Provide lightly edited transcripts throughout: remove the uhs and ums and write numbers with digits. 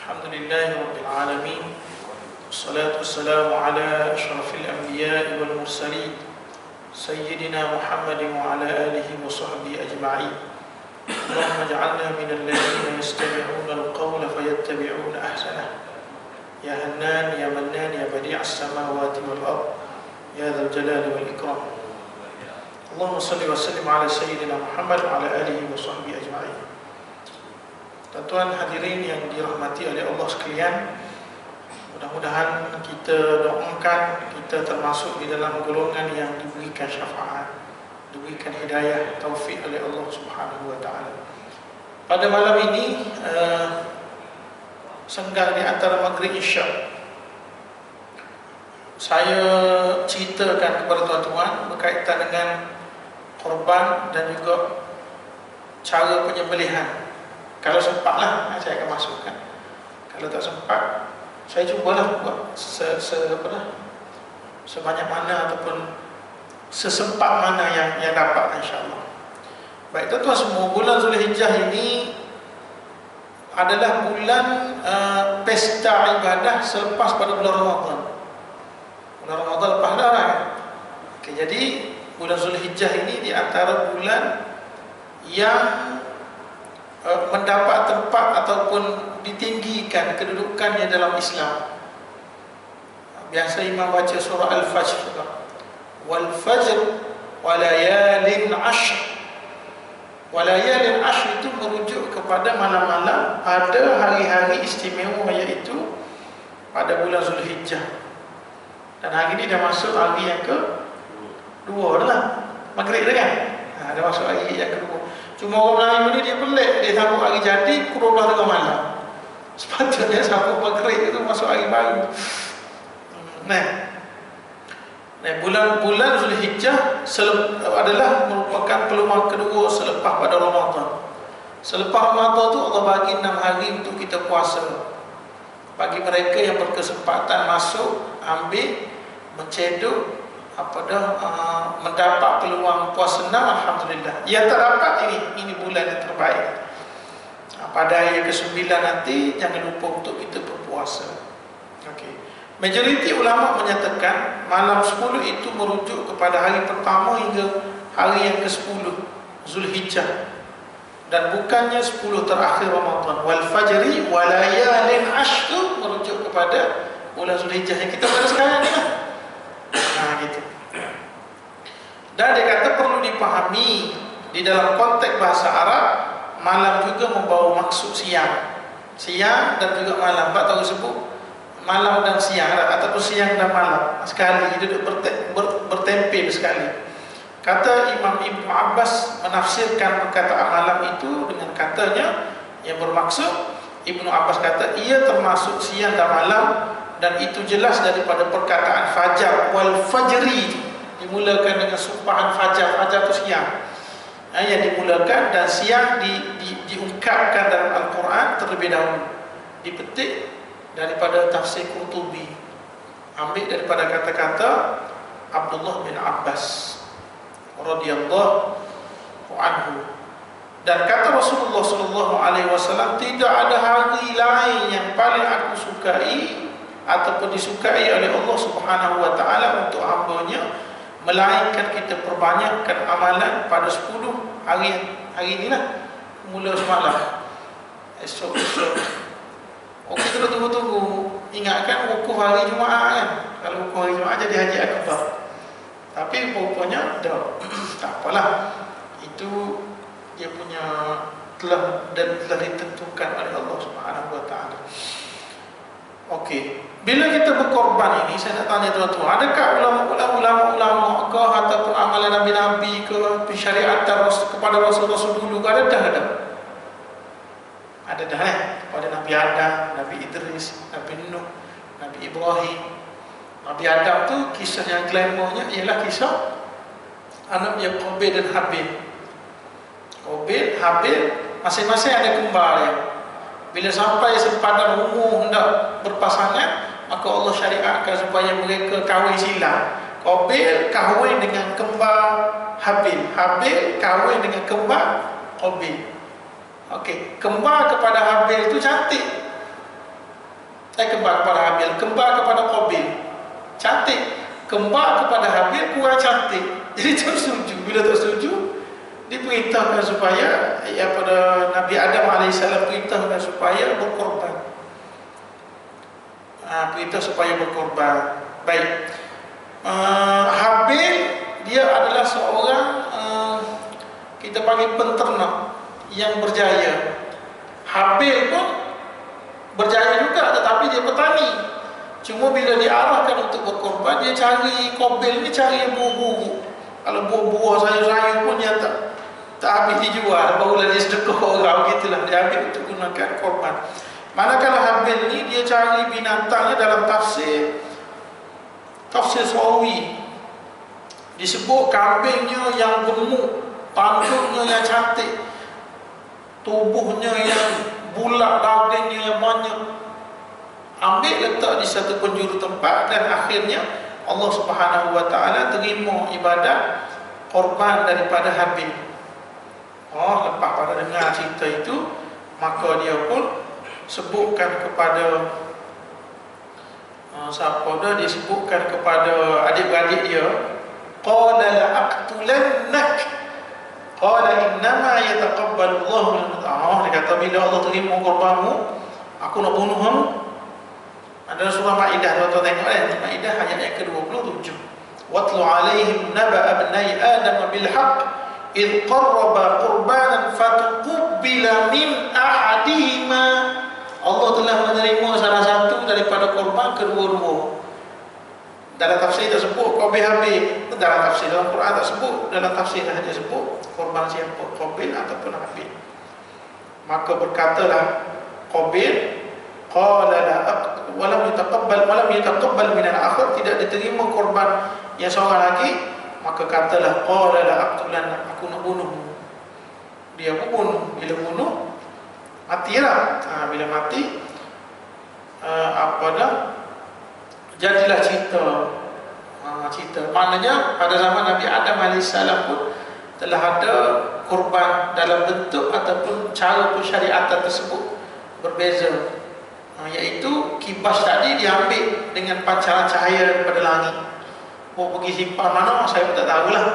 Alhamdulillahi Rabbil Alamin. Wassalatu wassalamu ala ashrafil anbiya'i wal mursalin Sayyidina Muhammadin wa ala alihi wa sahbihi ajma'in. Allahumma ja'alna minal ladhina yastami'una al-qawla fayattabi'una ahsanah. Ya Hannan, Ya Mannan, Ya Badi'as samawati wal ard, Ya Dzal Jalali wal Ikram. Allahumma salli wa sallim ala Sayyidina Muhammad wa ala alihi wa sahbihi ajma'in. Tuan-tuan hadirin yang dirahmati oleh Allah sekalian, mudah-mudahan kita doakan kita termasuk di dalam golongan yang diberikan syafaat, diberikan hidayah, taufik oleh Allah Subhanahu wa taala. Pada malam ini senggang di antara maghrib isya, saya ceritakan kepada tuan-tuan berkaitan dengan korban dan juga cara penyembelihan. Kalau sempatlah saya akan masukkan. Kalau tak sempat, saya cubalah buat sebanyak mana ataupun sesempat mana yang dapat, insya-Allah. Baik tuan-tuan semua, bulan Zulhijjah ini adalah bulan pesta ibadah selepas pada bulan Ramadan. Bulan Ramadan lepas dah kan? Okay, jadi bulan Zulhijjah ini di antara bulan yang mendapat tempat ataupun ditinggikan kedudukannya dalam Islam. Biasa imam baca surah Al-Fajr, wal fajr wa layalin ashr. Wa layalin ashr itu merujuk kepada malam-malam pada hari-hari istimewa, iaitu pada bulan Zulhijjah. Dan hari ini dah masuk hari yang kedua dah, maghrib dah kan? Dah masuk hari yang kedua. Cuma orang Melayu ni dia pelik, dia sambut hari jadi pukul 12 tengah malam. Sepatutnya sambut maghrib itu masuk hari baru. Bulan Zulhijjah adalah merupakan peluang kedua selepas pada Ramadan. Selepas Ramadan tu Allah bagi 6 hari untuk kita puasa. Bagi mereka yang berkesempatan masuk, ambil, mencedok, mendapat peluang puasa 6, alhamdulillah. Yang tak dapat, ini bulan yang terbaik. Pada hari ke-9 nanti jangan lupa untuk kita berpuasa. Okey. Majoriti ulama menyatakan malam 10 itu merujuk kepada hari pertama hingga hari yang ke-10 Zulhijjah, dan bukannya 10 terakhir Ramadan. Wal fajri wa layalin ashr merujuk kepada bulan Zulhijjah yang kita pada sekarang ni lah. Gitu. Dan dia kata perlu dipahami di dalam konteks bahasa Arab, malam juga membawa maksud siang dan juga malam. Pak tahu sebut malam dan siang ataupun siang dan malam sekali, duduk bertempel sekali. Kata Imam Ibnu Abbas menafsirkan perkataan malam itu dengan katanya yang bermaksud, Ibnu Abbas kata ia termasuk siang dan malam, dan itu jelas daripada perkataan fajar. Wal fajri dimulakan dengan sumpahan fajar. Fajar itu siang yang dimulakan, dan siang diungkapkan dalam Al-Quran terlebih dahulu. Dipetik daripada tafsir Qurtubi, ambil daripada kata-kata Abdullah bin Abbas radhiyallahu anhu. Dan kata Rasulullah SAW, tidak ada hari lain yang paling aku sukai ataupun disukai oleh Allah Subhanahu wa taala untuk hamba-Nya, melainkan kita perbanyakkan amalan pada 10 hari inilah, mula semalam, esok. Okey, kita tunggu ingatkan wukuf hari Jumaat kan. Kalau wukuf hari Jumaat jadi haji akbar, tapi rupanya tak apalah, itu dia punya telah ditentukan oleh Allah Subhanahu wa taala. Okey, bila kita berkorban ini, saya nak tanya tuan-tuan, adakah ulama ke ataupun amalan nabi-nabi ke pensyariatan kepada rasul-rasul dulu ke? Ada dah. Ada dah kepada Nabi Adam, Nabi Idris, Nabi Nuh, Nabi Ibrahim. Nabi Adam tu kisah yang glamournya ialah kisah anaknya Qabil dan Habil. Qabil, Habil masing-masing ada kembar dia. Bila sampai sempadan umur hendak berpasangan, maka Allah syariatkan supaya mereka kahwin silang. Qabil kahwin dengan kembar Habil, Habil kahwin dengan kembar Qabil. Okey, kembar kepada Habil itu cantik. Kembar kepada Habil, kembar kepada Qabil cantik, kembar kepada Habil kurang cantik. Jadi tak setuju. Bila tak setuju, diperintahkan supaya pada Nabi Adam AS perintahkan supaya berkorban. Perintah supaya berkorban. Baik. Habil dia adalah seorang kita panggil penternak yang berjaya. Habil pun berjaya juga, tetapi dia petani. Cuma bila diarahkan untuk berkorban, dia cari Qabil ni cari yang buah-buah. Kalau buah-buah sayur-sayur pun dia tak habis dijual, barulah dia sedekah orang, gitulah dia ambil untuk gunakan korban. Manakala Habil ni dia cari binatangnya dalam tafsir Sawi disebut kambingnya yang gemuk, tanduknya yang cantik, tubuhnya yang bulat, dagingnya yang banyak. Ambil letak di satu penjuru tempat, dan akhirnya Allah Subhanahu wa taala terima ibadat korban daripada Habil. Lepas pada dengar cerita itu, maka dia pun sebutkan kepada dia sebutkan kepada adik-beradik dia, qala la aqtulannak qala innama yataqabbalu Allahu minal dia kata, bila Allah terima korbanmu, aku nak bunuh kamu. Ada surah Maidah, tuan-tuan tengok Maidah ayat yang ke-27. Watlu alaihim naba'a ibnai Adam bil haqq id qarraba qurbanan fatuqbila min ahadihima. Allah telah menerima salah satu daripada korban kedua-dua. Dalam tafsir tak sebut Qabil Habil, dalam tafsir dalam Quran tak sebut, dalam tafsir hanya sebut korban siapa, Qabil ataupun Habil. Maka berkatalah Qabil, qala la walam yataqabbal min al-akhir, tidak diterima korban yang seorang lagi, maka katalah qala la aqtulan, aku nak bunuhmu. Dia pun bunuh. Bila bunuh, matilah. Bila mati, jadilah cerita. Maknanya pada zaman Nabi Adam AS pun telah ada korban dalam bentuk ataupun cara persyariatan tersebut berbeza. Iaitu kibas tadi diambil dengan pancaran cahaya daripada langit. Pergi simpan mana saya pun tak tahulah.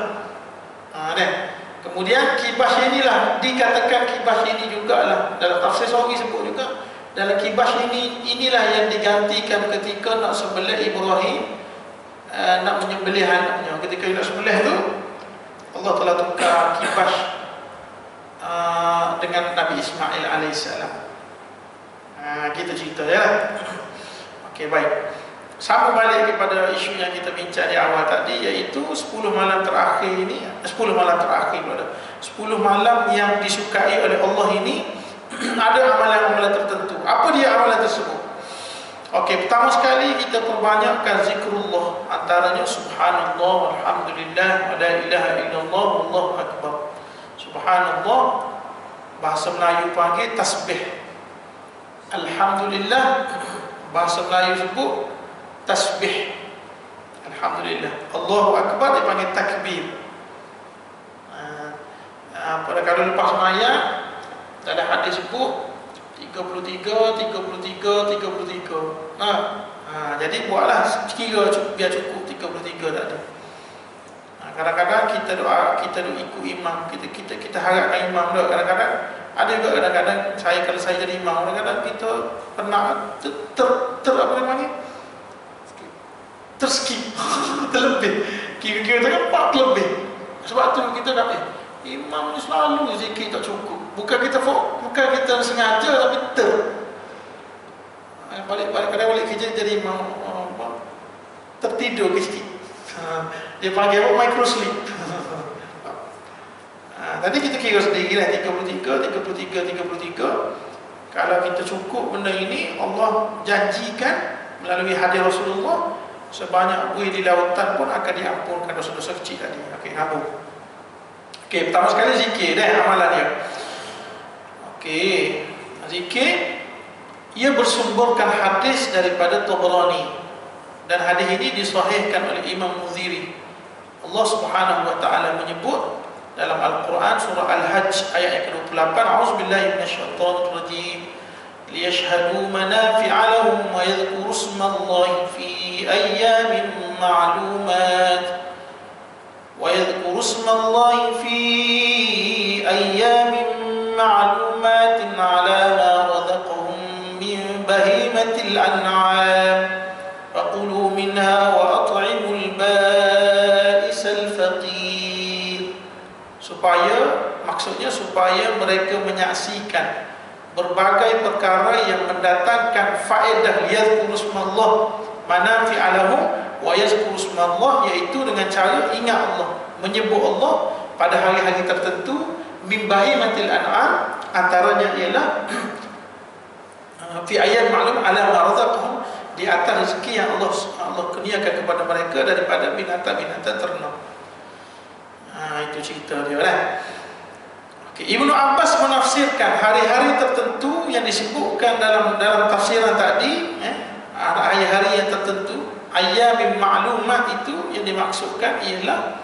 Kemudian kibas inilah dikatakan kibas ini jugalah dalam tafsir Sawi sebut juga, dalam kibas inilah yang digantikan ketika nak sembelih Ibrahim, nak menyembelih anaknya. Ketika nak sembelih tu, Allah telah tukar kibas dengan Nabi Ismail alaihissalam. Kita cerita ya. Okey, baik. Sama balik kepada isu yang kita bincang di awal tadi, iaitu 10 malam terakhir ini, 10 malam terakhir pada 10 malam yang disukai oleh Allah ini ada amalan-amalan tertentu. Apa dia amalan tersebut? Okey, pertama sekali kita perbanyakkan zikrullah, antaranya subhanallah walhamdulillah wa la ilaha illallah wallahu akbar. Subhanallah bahasa Melayu panggil tasbih. Alhamdulillah bahasa Melayu sebut tasbih. Alhamdulillah. Allahu akbar dipanggil takbir. Pada kali lepas sembahyang dalam hadis sebut 33. Jadi buatlah kira biar cukup 33 tadi. Kadang-kadang kita doa, kita ikut imam, kita harapkan imam doa. Kadang-kadang ada juga, kadang-kadang kalau saya jadi imam, kadang-kadang kita pernah apa namanya, terskip terlebih, kira-kira tak terlebih. Sebab tu kita dah imam ni selalu zikir tak cukup. Bukan kita sengaja, tapi balik kerja jadi imam tertidur sikit. Dia panggil apa, micro sleep. Tadi kita kira sendiri lah 33. Kalau kita cukup benda ini, Allah janjikan melalui hadis Rasulullah, sebanyak buih di lautan pun akan diampunkan dosa-dosa kecil tadi. Okey, nabung. Okey, pertama sekali zikir amalan dia. Okey, zikir ia bersumberkan hadis daripada Tabrani, dan hadis ini disahihkan oleh Imam Muziri. Allah Subhanahu wa taala menyebut dalam Al-Quran surah Al-Hajj ayat yang ke-28, a'udzubillahi minasyaitonir rajim, liyashhadu manafi'a lahum wa yadhkuru ismallahi fi ayyamin ma'lumat ويذكر اسم الله في أيام معلومات على ما رزقهم من بهيمة الأنعام فكلوا منها وأطعموا البائس الفقير. Maksudnya supaya mereka menyaksikan berbagai perkara yang mendatangkan faedah, liyadhkuru ismallah manafi'a lahum wa yazkuru ismallah, yaitu dengan cara ingat Allah, menyebut Allah pada hari-hari tertentu, min bahimatil an'am, antaranya ialah fi ayat ma'lum ala ma razaqahum, di atas rezeki yang Allah kurniakan kepada mereka daripada binatang-binatang ternak. Itu cerita dia lah. Okay. Ibnu Abbas menafsirkan hari-hari tertentu yang disebutkan dalam tafsiran tadi, hari-hari yang tertentu, ayyamin ma'lumat, itu yang dimaksudkan ialah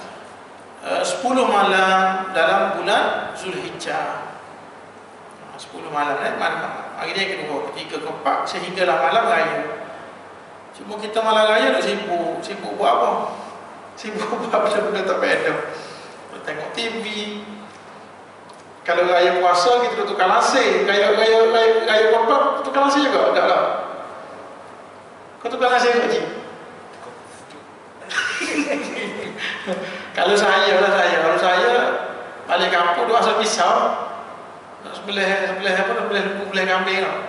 10 malam dalam bulan Zulhijjah. 10 malam, malam. Hari ni yang kedua, ketiga, keempat, sehinggalah malam raya. Cuma kita malam raya nak sibuk buat apa? Sibuk buat benda-benda tak beda. Tengok TV. Kalau raya puasa kita duduk tukar lasik. Raya apa? Tukar lasik juga? Tak lah. Kau tukar lasik ke Cik? Kalau saya balik kampung dua asal pisau, nak sebelah kambing lah.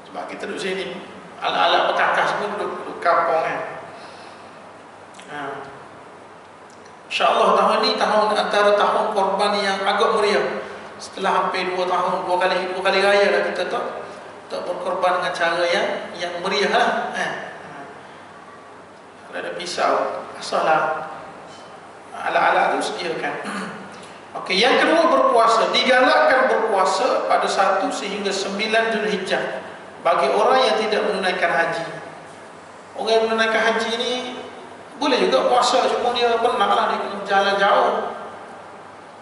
Sebab kita duduk sini, alat-alat pekakas pun duduk kampung kan. InsyaAllah tahun ni antara tahun korban yang agak meriah. Setelah hampir 2 tahun, dua kali raya dah kita tak berkorban dengan cara yang meriah lah. Kalau ada pisau, asallah alat-alat itu sediakan. Okey, yang kedua berpuasa. Digalakkan berpuasa pada 1 sehingga 9 Zulhijjah bagi orang yang tidak menunaikan haji. Orang yang menunaikan haji ni boleh juga puasa, cuma dia penatlah, dia kena jalan jauh.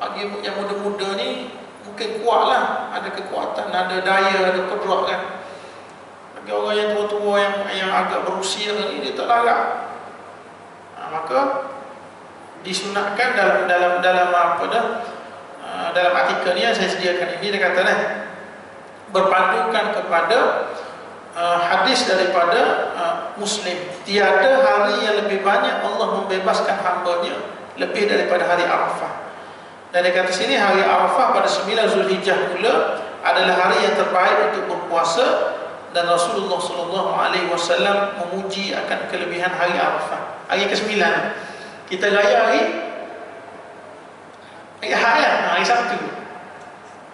Bagi yang muda-muda ni mungkin kuat lah, ada kekuatan, ada daya, ada kudrat kan. Bagi orang yang tua-tua yang agak berusia ni, dia tak larat. Maka disunatkan dalam apa dah, dalam artikel ni yang saya sediakan ini, dia kata berpandukan kepada hadis daripada Muslim, tiada hari yang lebih banyak Allah membebaskan hamba-Nya lebih daripada hari Arafah. Dan dia kata sini hari Arafah pada 9 Zulhijjah pula adalah hari yang terbaik untuk berpuasa, dan Rasulullah SAW memuji akan kelebihan hari Arafah. Hari ke-9 kita raya hari Sabtu.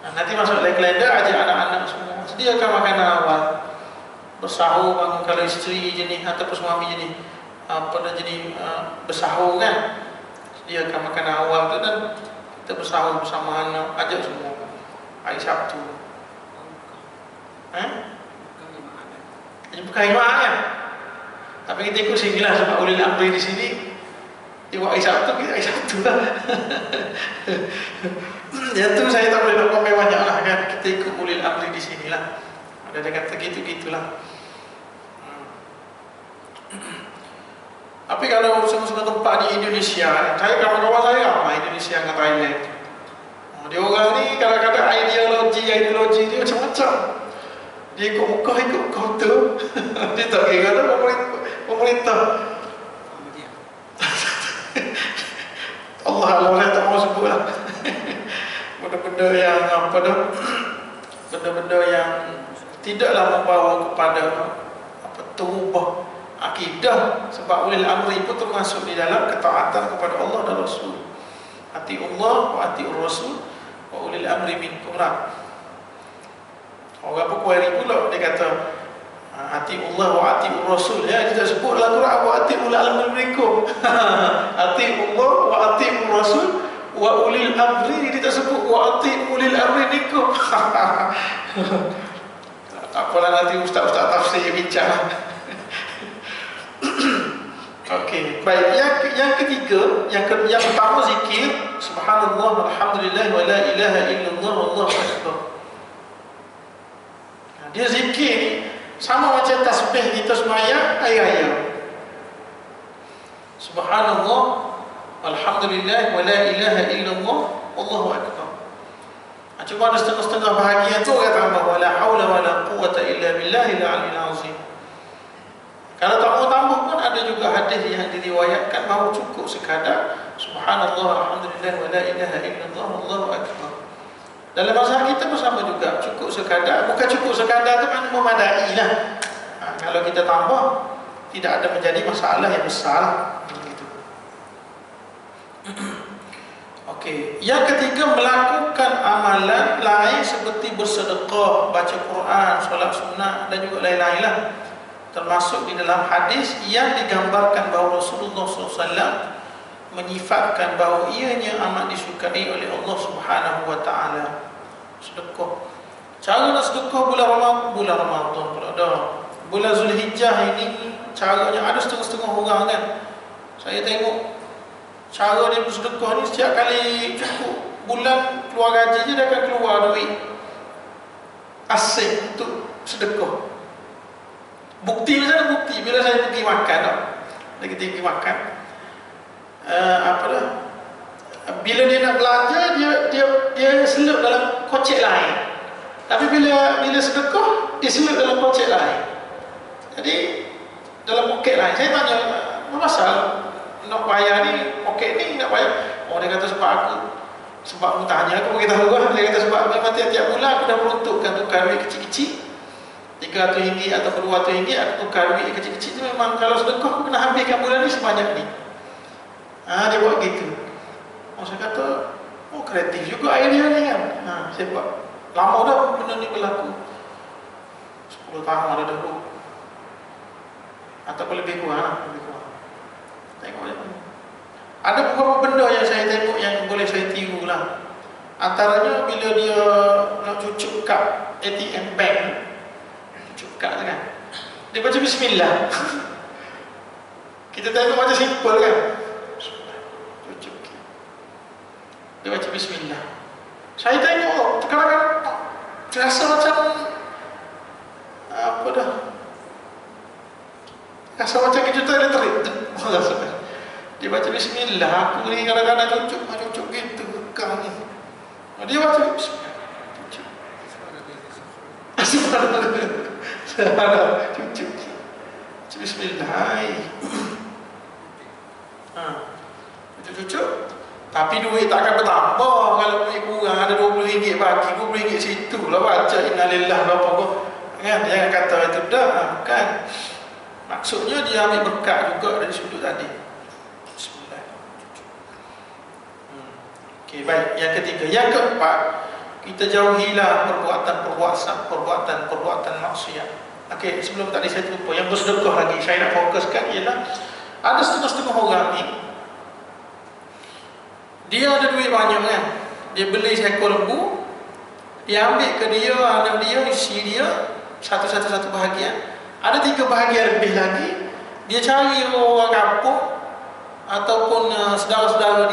Nanti masuk dalam kalender, ajak anak-anak semua, sediakan makanan awal, bersahur bangun, kalau isteri jenis ataupun suami jenis bersahur kan, sediakan makanan awal tu, dan kita bersahur bersama anak, ajak semua hari Sabtu. Bukan imaan kan? Tapi kita ikut sini lah, sebab ulil amri di sini dia buat hari Sabtu, kita hari Sabtu lah. Yang tu saya tak boleh nak komen banyak lah kan, kita ikut ulil amri di sini lah. Ada kata gitu-gitulah. Tapi kalau semua tempat di Indonesia, saya kawan-kawan saya ramai Indonesia dengan Thailand. Dia orang ni kadang-kadang ideologi dia macam-macam. Dia ikut muka, ikut kota. Dia tak kira ada pemerintah. Allah saya tak mau sebut lah. Benda-benda yang benda-benda yang tidaklah membawa kepada terubah akidah. Sebab ulil amri pun termasuk di dalam ketaatan kepada Allah dan Rasul. Atiullah wa atiur Rasul wa ulil amri minkum. Orang apa kuari pula dia kata atiullah wa atiur Rasul, ya, dia tak sebut dalam Quran wa atiul amri minkum. Atiullah wa atiur Rasul wa ulil amri, dia tak sebut wa atiul amri minkum. Tak apalah, nanti ustaz-ustaz tafsir bincang. Okey, baik. Yang ketiga, yang pertama zikir subhanallah walhamdulillah wa la ilaha illallah wallahu akbar. Dia zikir ni sama macam tasbih kita semaya ayat-ayat. Subhanallah, alhamdulillah, wa la ilaha illallah, Allahu akbar. Cuma ada setengah-setengah bahagian tu kata tambah wala haula wala quwata illa billahil aliyil azim. Kalau tak mau tambah pun ada juga hadis yang diriwayatkan bahawa cukup sekadar subhanallah, alhamdulillah, wa la ilaha illallah, Allahu akbar. Dalam mazhab kita pun sama juga, cukup sekadar. Bukan cukup sekadar tu maknanya memadai lah. Kalau kita tambah, tidak ada menjadi masalah yang besar. Okey. Yang ketiga, melakukan amalan lain seperti bersedekah, baca Quran, solat sunat dan juga lain-lain lah. Termasuk di dalam hadis yang digambarkan bahawa Rasulullah SAW menyifatkan bahawa ianya amat disukai oleh Allah Subhanahu wa taala. Sedekah. Cara nak sedekah bulan Ramadan pula dah. Bulan Zulhijjah ini caranya ada setengah-setengah orang kan. Saya tengok cara dia bersedekah ni setiap kali cukup bulan keluar gaji je dia akan keluar duit asing untuk sedekah. Bukti macam bukti bila saya pergi makan tau. Lagi pergi makan. Bila dia nak belanja dia selup dalam kocek lain. Tapi bila sedekah dia selup dalam kocek lain. Jadi dalam poket lain. Saya tanya, apa pasal nak bayar ni, poket ni nak bayar? Oh, dia kata sebab aku tanya, aku beritahu lah. Dia kata sebab memang tiap-tiap bulan aku dah peruntukkan tukar duit kecil-kecil RM300 atau RM200, aku tukar duit kecil-kecil tu memang kalau sedekah aku kena habiskan bulan ni sebanyak ni. Dia buat gitu. Saya kata, kreatif juga idea ni kan. Saya buat. Lama dah benda ni berlaku. 10 tahun ada dahulu. Ataupun lebih kurang. Tengok je. Ada beberapa benda yang saya tengok yang boleh saya tiru lah. Antaranya bila dia nak cucuk kad ATM bank, cucuk kad tu kan, dia baca bismillah. Kita tengok macam simple kan, cucuk, dia baca bismillah. Saya tengok kadang-kadang rasa macam apa dah, rasa macam kejutan elektrik. Dia baca bismillah, aku ni kadang-kadang cucuk gitu kekang ni. Dia baca bismillah, cucuk. Cucuk. Bismillah. Cucuk. Tapi duit tak akan bertambah. Kalau duit kurang ada RM20 bagi, RM20 situ lah baca innalillah berapa kau. Kan? Jangan kata itu dah, kan? Maksudnya dia ambil berkat juga dari sudut tadi. Bismillah. Okey, baik. Yang ketiga, yang keempat, kita jauhilah perbuatan maksiat. Okey, sebelum tadi saya terlupa, yang bersedekah lagi saya nak fokuskan ialah ada setengah-setengah orang ni dia ada duit banyak kan, dia beli seekor lembu, dia ambil ke dia, anak dia, isteri dia, satu bahagian, ada 3 bahagian lebih lagi dia cari orang kampung ataupun saudara-saudara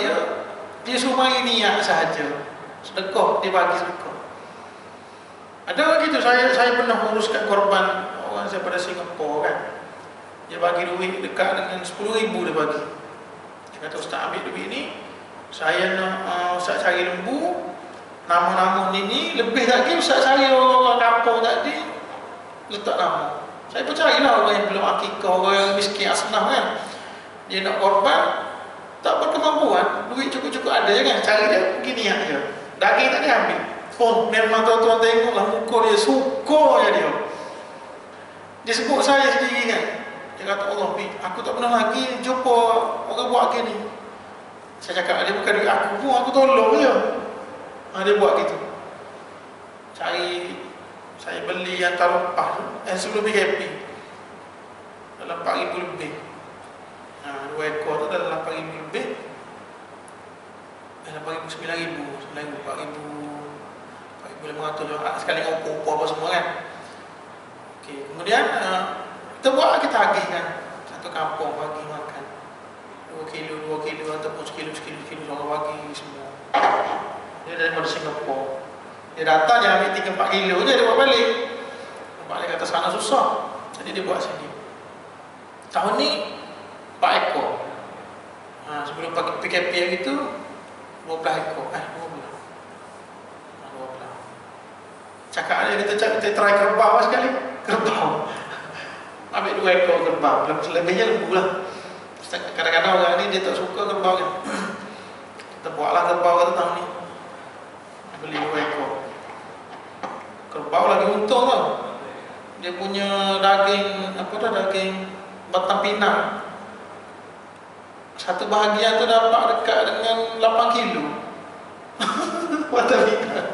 dia suruh mari niat sahaja sedekah, dia bagi sedekah. Ada gitu, saya pernah uruskan korban orang daripada Singapura kan, dia bagi duit dekat dengan 10,000 dia bagi. Dia kata, ustaz ambil duit ni, saya nak ustaz cari lembu, nama-nama ni lebih lagi ustaz cari orang kampung tadi, letak nama. Saya percayalah orang yang belum akikah, orang yang miskin asnaf kan, dia nak korban, tak berkemampuan, duit cukup-cukup ada je kan, cari dia pergi niat je, daging tak dia ambil. Oh, memang tuan-tuan tengoklah muka dia, suka je dia sebut saya sendiri kan, dia kata, Allah, aku tak pernah lagi jumpa orang buat gini. Saya cakap, dia bukan duit aku pun, aku tolong je. Dia buat gitu. Saya beli yang tarumpah sebelum PKP dalam 4,000 lebih. 2 ekor tu dalam 8,000 lebih, 8,000, 9,000, 4,500 sekali dengan upah apa semua kan. Okay. Kemudian kita buat, kita agih kan, satu kampung bagi makan 2 kilo ataupun sekilo orang bagi semua. Dia daripada Singapura, dia datang, dia ambil 3-4 kilo je, dia buat balik. sana susah, jadi dia buat sini. Tahun ni 4 ekor. Sebelum pakai PKP yang itu 12 ekor. 12. Cakap aja kita try kerbau sekali. Kerbau. Ambil 2 ekor kerbau. Lebihnya lembu lah. Kadang-kadang orang ni dia tak suka kerbau kan. Kita buatlah kerbau kata tahun ni. Beli 2 ekor. Kerbau lagi untung tau. Dia punya daging, daging batang pinang. Satu bahagian tu dapat dekat dengan 8 kilo. Batang pinang.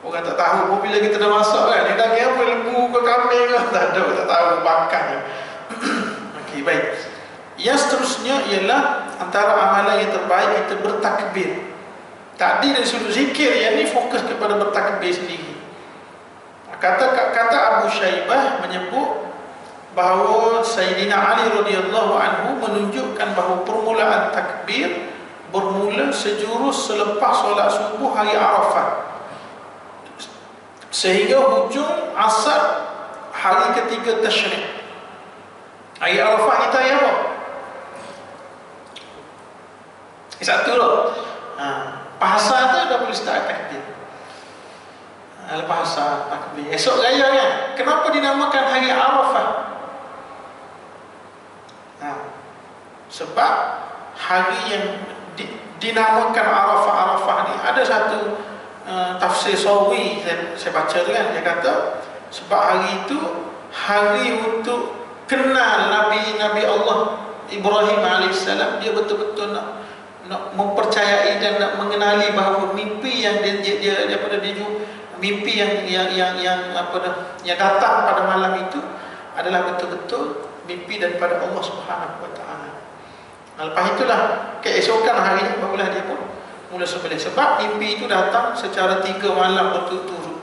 Orang tak tahu pun bila kita dah masak kan, dia daging apa, lembu ke kambing ke, tak tahu makan. Okey, baik. Yang seterusnya ialah antara amalan yang terbaik kita bertakbir. Tadi dari sudut zikir, yang ni fokus kepada bertakbir sendiri. Kata Abu Syaibah menyebut bahawa Sayyidina Ali radhiyallahu anhu menunjukkan bahawa permulaan takbir bermula sejurus selepas solat subuh hari Arafah sehingga hujung asar hari ketiga Tasyrik. Hari Arafah kita ya apa? Satu lah. Pasar tu dah boleh start takbir. Lepas asar takbir. Esok raya kan? Kenapa dinamakan hari Arafah? Sebab hari yang dinamakan Arafah ni ada satu tafsir Sawi saya baca tu kan, dia kata sebab hari itu hari untuk kenal Nabi Allah Ibrahim AS. Dia betul-betul nak mempercayai dan nak mengenali bahawa mimpi yang dia mimpi yang datang pada malam itu adalah betul-betul mimpi daripada Allah Subhanahu wa taala. Lepas itulah keesokan harinya barulah dia pun mula sembelih. Sebab mimpi itu datang secara 3 malam berturut-turut.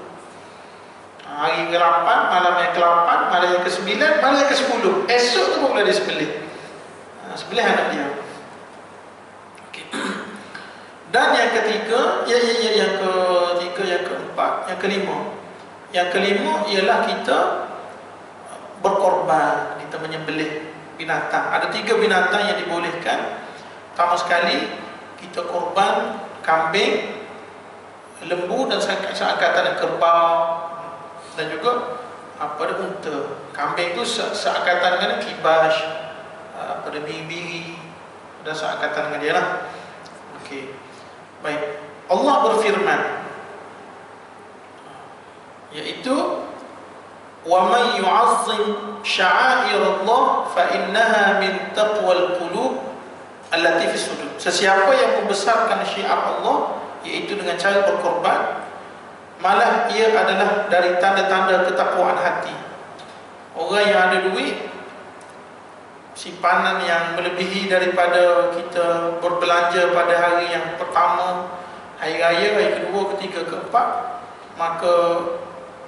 Hari ke-8, malam yang ke-8, malam yang ke-9, malam yang ke-10. Esok tu barulah dia sembelih. Sembelih anak dia. Okay. Dan yang ketiga, yang keempat, yang kelima. Yang kelima ialah kita berkorban, kita menyembelih binatang. Ada 3 binatang yang dibolehkan. Pertama sekali kita korban kambing, lembu dan seangkatan kerbau dan juga unta. Kambing tu seangkatan dengan kibas, biri-biri dan seangkatan dengan dia lah. Okey. Baik. Allah berfirman iaitu wa may yu'azzim sya'airallah fa innaha min taqwal qulub allati fi sudur. Sesiapa yang membesarkan syiar Allah iaitu dengan cara berkorban, malah ia adalah dari tanda-tanda ketakwaan hati. Orang yang ada duit, simpanan yang melebihi daripada kita berbelanja pada hari yang pertama, hari raya, hari kedua, ketiga, keempat, maka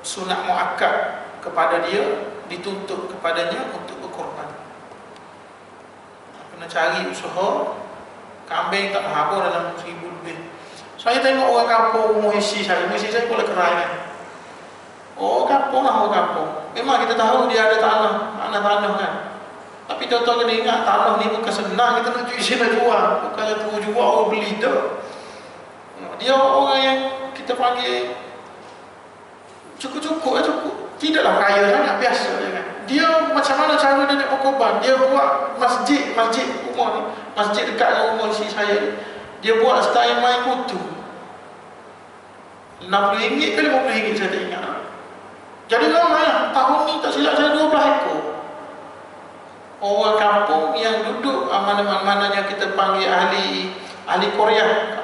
sunat muakkad kepada dia, dituntut kepadanya untuk berkorban. Kena cari usaha. Kambing tak habis dalam 1000 lebih. Saya tengok orang kampung, rumah isi saya boleh kerai kan. Orang kampung lah, orang kampung. Memang kita tahu dia ada tanah kan. Tapi tuan-tuan kena ingat, tanah ni bukan senang kita nak isi nak jual. Bukannya tu jual orang beli dah. Dia orang yang kita panggil cukup. Tidaklah kaya sangat, biasa je kan. Dia macam mana cara dia nak berkorban? Dia buat masjid rumah ni, masjid dekat dengan rumah isi saya ni, dia buat style main kutu. RM60 ke RM50 saya tak ingat. Jadi ramai lah. Tahun ni tak silap saya 12 ekor. Orang kampung yang duduk mana-mana yang kita panggil ahli Korea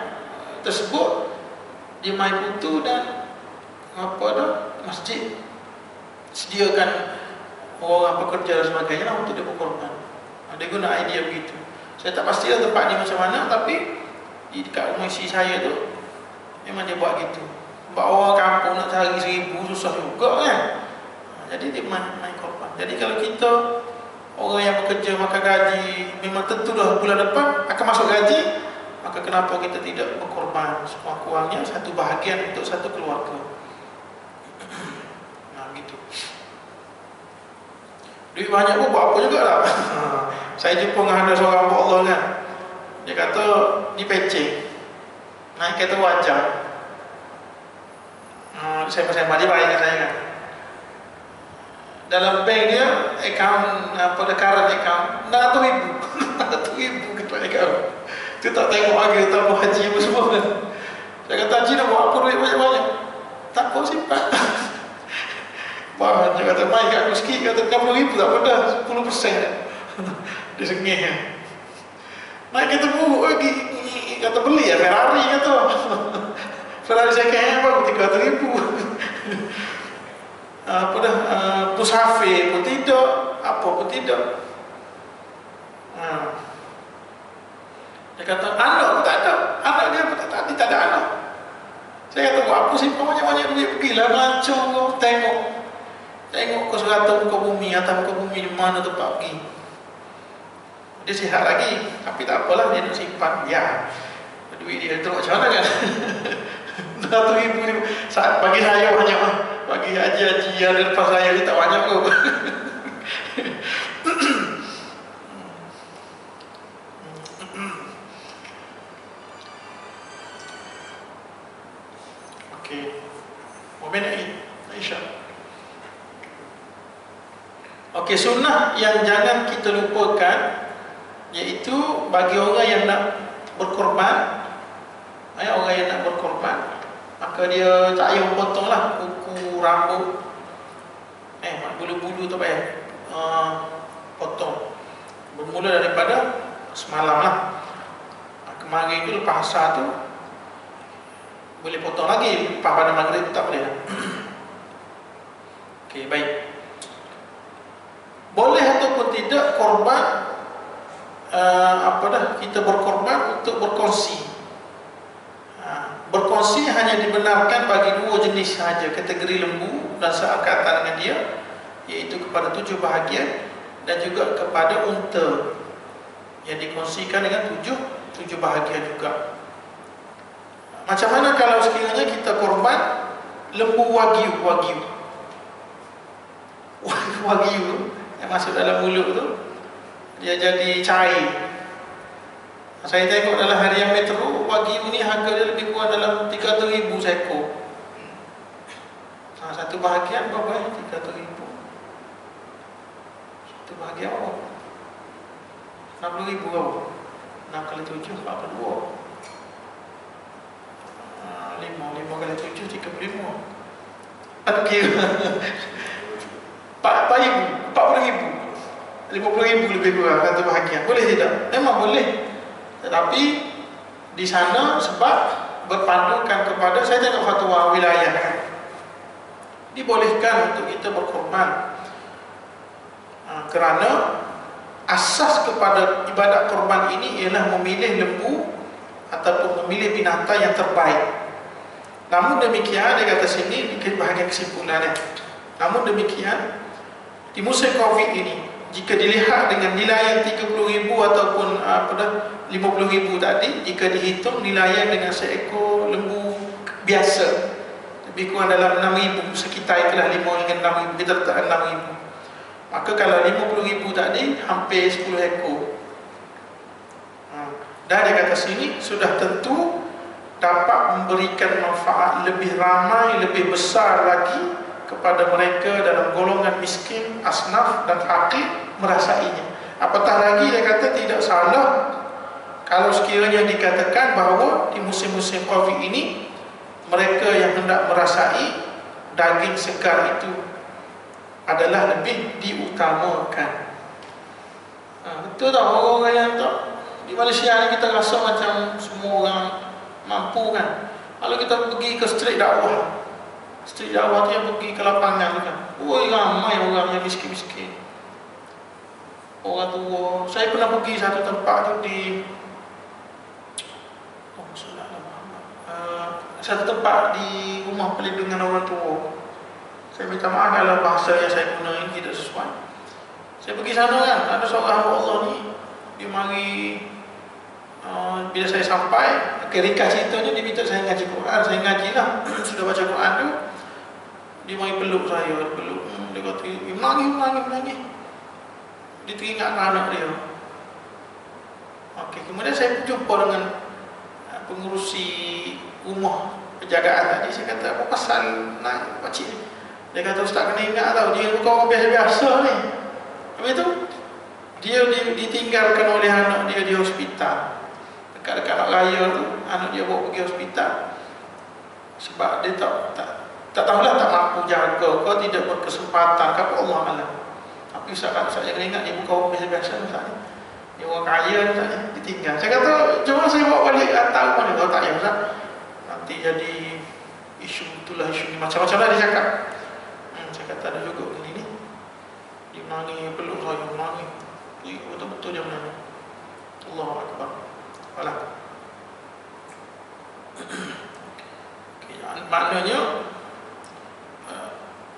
tersebut, dia main kutu dan masjid sediakan orang pekerja dan sebagainya lah untuk dia berkorban. Dia guna idea begitu. Saya tak pastilah tempat ni macam mana, tapi dekat rumah isi saya tu memang dia buat gitu. Sebab orang kampung nak cari 1000 susah juga kan. Jadi dia main korban. Jadi kalau kita orang yang bekerja makan gaji, memang tentu dah bulan depan akan masuk gaji, maka maka kenapa kita tidak berkorban sekurang-kurangnya satu bahagian untuk satu keluarga. Nah gitu. Duit banyak pun buat apa juga lah. Saya jumpa dengan ada seorang hamba Allah kan, dia kata di pecing naik kereta wajah. Saya dia baik dengan saya kan. Dalam bank dia akaun pada current account 600,000 600,000 kita account. Dia tak tengok lagi tambah haji apa semua kan. Saya kata haji nak buat apa duit banyak-banyak? Tak apa simpan. Wah, dia kata main kat aku sikit, kata 60,000 tak apa dah, 10%. Dia sengih kan. Naik kita buruk lagi, kata beli ya Ferrari kata. Ferrari second hand baru 300,000. Apa dah, Pusafe pun tidak, apa pun tidak. Dia kata anak pun tak ada, anak dia pun tak ada anak. Saya kata buat apa simpan banyak-banyak duit, pergilah melancong kau, tengok ke serata muka bumi, atas muka bumi di mana tempat pergi. Dia sihat lagi, tapi tak apalah, dia nak simpan. Ya, duit dia teruk macam mana kan. 100,000 saat bagi saya banyak lah, bagi haji-haji yang ada lepas saya ni tak banyak kot. Okey, momen Aisyah. Okey, sunnah yang jangan kita lupakan iaitu bagi orang yang nak berkorban, orang yang nak berkorban, maka dia tak payah potong lah kuku, rambut, bulu-bulu tu payah potong. Bermula daripada semalam lah. Kemarin tu lepas asar tu boleh potong lagi, lepas pada maghrib tak boleh lah. Okey, baik. Boleh ataupun tidak korban, kita berkorban untuk berkongsi. Berkongsi hanya dibenarkan bagi dua jenis sahaja, kategori lembu dan seangkatan dengan dia, iaitu kepada 7 bahagian dan juga kepada unta yang dikongsikan dengan 7 bahagian juga. Macam mana kalau sekiranya kita korban lembu wagyu yang masuk dalam mulut tu, dia jadi cair. Saya tengok dalam harian Metro, wagyu ni harga dia lebih kurang dalam 300,000 seekor. Satu bahagian berapa? 300,000. Satu bahagian berapa? 60,000 berapa? 6 kali 7, 42. 5 kali 7, 35. Okey. 40,000. 50,000 lebih kurang satu bahagian. Boleh tidak? Memang boleh. Tetapi di sana sebab berpandukan kepada, saya tengok fatwa wilayah, dibolehkan untuk kita berkorban kerana asas kepada ibadat korban ini ialah memilih lembu ataupun memilih binatang yang terbaik. Namun demikian, dia kata sini bahagian kesimpulannya, namun demikian di musim Covid ini, jika dilihat dengan nilai 30,000 ataupun 50,000 tadi, jika dihitung nilai dengan seekor lembu biasa lebih kurang dalam 6,000, sekitar itulah 5 hingga 6,000, kita letak 6,000. Maka kalau 50,000 tadi hampir 10 ekor. Dan dia kata sini sudah tentu dapat memberikan manfaat lebih ramai, lebih besar lagi kepada mereka dalam golongan miskin, asnaf dan fakir merasainya. Apatah lagi dia kata tidak salah kalau sekiranya dikatakan bahawa di musim-musim Covid ini mereka yang hendak merasai daging segar itu adalah lebih diutamakan. Betul tak orang-orang yang tak di Malaysia ni kita rasa macam semua orang mampu kan. Kalau kita pergi ke street dakwah tu yang pergi ke lapangan kan, ramai orang yang miskin-miskin, orang tua. Saya pernah pergi satu tempat tu di satu tempat di rumah perlindungan orang tua. Saya minta maaf kalau bahasa yang saya guna ini tidak sesuai. Saya pergi sana kan, ada seorang hamba Allah ni, dia mari Bila saya sampai, ringkas ceritanya dia minta saya ngaji Quran. Saya ngaji lah. Sudah baca Quran tu, dia mari peluk saya, peluk. Dia kata, menangis. Dia teringat anak dia. Okey, kemudian saya jumpa dengan pengurusi rumah penjagaan tadi. Saya kata, apa pasal nak pakcik ni? Dia kata, ustaz kena ingat tau, dia bukan orang biasa-biasa ni. Habis tu dia ditinggalkan oleh anak dia di hospital. Dekat-dekat nak raya tu, anak dia bawa pergi hospital. Sebab dia tak tahulah, tak mampu jaga ke, tidak berkesempatan ke, apa Allah alam. Tapi ustaz kena ingat, dia bukan orang biasa-biasa ustaz ni. Dia orang kaya ustaz ni, ditinggal. Saya kata, cuma saya bawa balik tahu mana. Kalau tak ya ustaz, nanti jadi isu itulah, isu ni macam-macam lah dia cakap. Saya kata ada juga ni. Dia menangis, peluk saya, menangis. Betul-betul dia menangis. Allahu Akbar. Alah. Okay, maknanya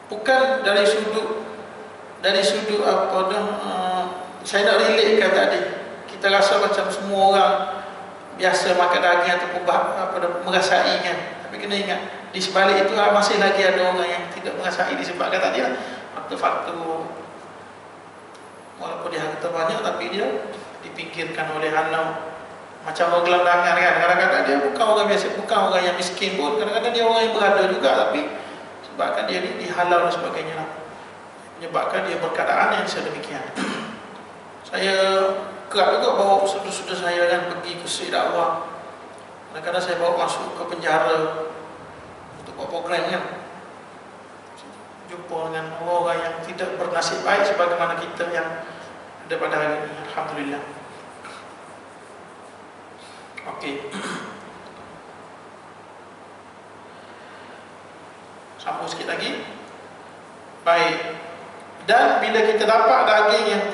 bukan dari sudut apa dah, saya nak relatekan tadi. Kita rasa macam semua orang biasa makan daging ataupun merasai kan. Tapi kena ingat, di sebalik itu masih lagi ada orang yang tidak merasai disebabkan tadi lah faktor-faktor. Walaupun dia harta banyak, tapi dia dipinggirkan oleh anak. Macam orang gelandangan kan, kadang-kadang dia bukan orang biasa, bukan orang yang miskin pun, kadang-kadang dia orang yang berada juga, tapi sebabkan dia dihalau dan sebagainya lah, menyebabkan dia berkeadaan yang sedemikian. Saya kerap juga bawa saudara-saudara saya kan pergi ke Syed dakwah. Kadang-kadang saya bawa masuk ke penjara untuk buat program kan, jumpa dengan orang yang tidak bernasib baik sebagaimana kita yang ada pada hari ini. Alhamdulillah. Okey. Sambung sikit lagi. Baik. Dan bila kita dapat daging yang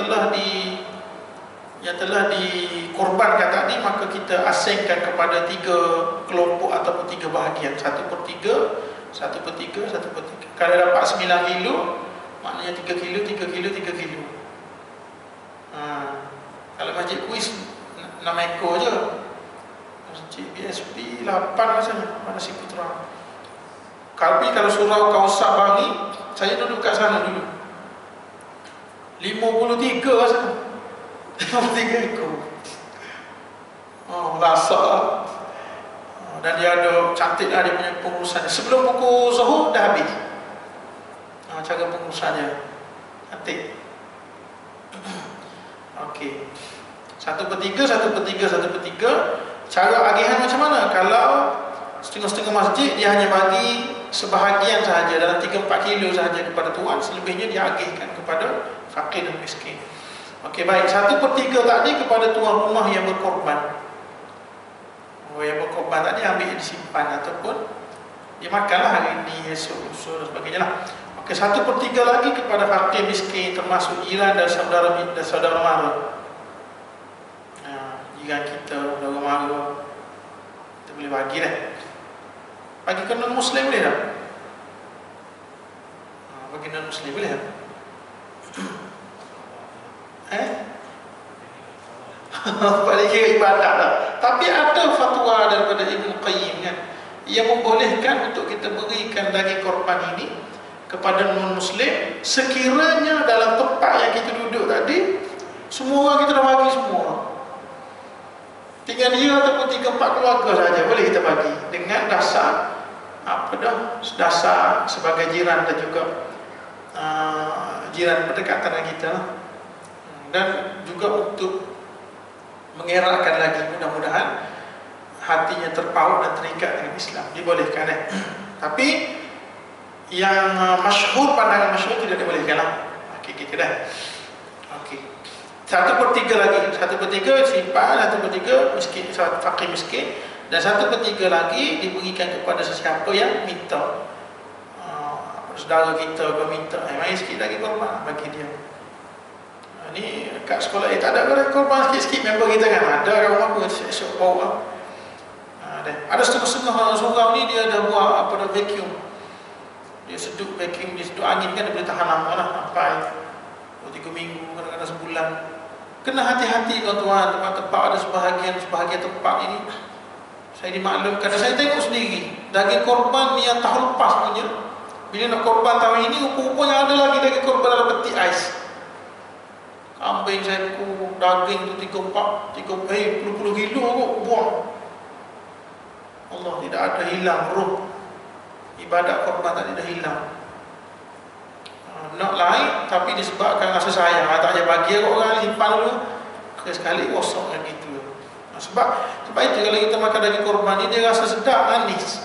telah dikorbankan tadi, maka kita asingkan kepada 3 kelompok ataupun 3 bahagian. 1/3, 1/3, 1/3. Kalau dapat 9 kilo, maknanya 3 kilo, 3 kilo, 3 kilo. Kalau masjid kuis 6 ekor je. Masjid BSP 8 rasanya, mana si Putra. Kalau surau Kausar Bari, saya duduk kat sana dulu. 53 rasanya. 53 ekor. Lasak. Dan dia ada cantik lah dia punya pengurusannya. Sebelum pukul zuhur dah habis. Cara pengurusannya cantik. Okey. 1/3, 1/3, 1/3. Cara agihan macam mana? Kalau setengah-setengah masjid, dia hanya bagi sebahagian sahaja, dalam 3-4 kilo sahaja kepada tuan, selebihnya dia agihkan kepada fakir dan miskin. Okey, baik. 1/3 tadi kepada tuan rumah yang berkorban. Yang berkorban tadi ambil disimpan ataupun dia makanlah hari ini, esok, lusa dan sebagainya lah. Okey, 1/3 lagi kepada fakir miskin, termasuk jiran dan saudara mara. Jiran kita, saudara mara, kita boleh bagi dah. Bagi ke non-Muslim boleh tak? Bagi non-Muslim boleh tak? Pada kira ibadat lah. Tapi ada fatwa daripada Ibn Qayyim kan, yang membolehkan untuk kita berikan daging korban ini kepada non-Muslim sekiranya dalam tempat yang kita duduk tadi semua orang kita dah bagi semua. Tinggal dia ataupun 3-4 keluarga saja boleh kita bagi dengan dasar dasar sebagai jiran dan juga jiran berdekatan dengan kita lah. Dan juga untuk mengeratkan lagi, mudah-mudahan hatinya terpaut dan terikat dengan Islam, dibolehkan Tapi yang masyhur, pandangan masyhur tidak dibolehkan lah. Okey, kita dah. Okey. 1/3 lagi, 1/3 simpan, 1/3 miskin, fakir miskin, dan 1/3 lagi diberikan kepada sesiapa yang minta. Saudara kita ke minta, mari sikit lagi korban bagi dia. Ni kat sekolah tak ada korban sikit-sikit member kita kan. Ada orang apa esok bawa. Ada setengah-setengah surau ni dia ada buat apa dah vacuum. Dia seduk vacuum, dia seduk angin kan, dia boleh tahan lama lah sampai 2-3 minggu, kadang-kadang sebulan. Kena hati-hati tuan-tuan, tempat-tempat ada sebahagian tempat ini. Saya dimaklumkan, saya tengok sendiri daging korban ni yang tahun lepas punya, bila nak korban tahun ini, rupa-rupanya ada lagi daging korban dalam peti ais. Kambing saya daging tu 30 kilo kot buang. Allah, tidak ada hilang roh ibadat korban, tak ada hilang. Nak lain, tapi disebabkan rasa sayang, tak payah bagi orang, simpan dulu, sekali kosong lagi tu. Sebab itu kalau kita makan daging korban ni, dia rasa sedap, manis,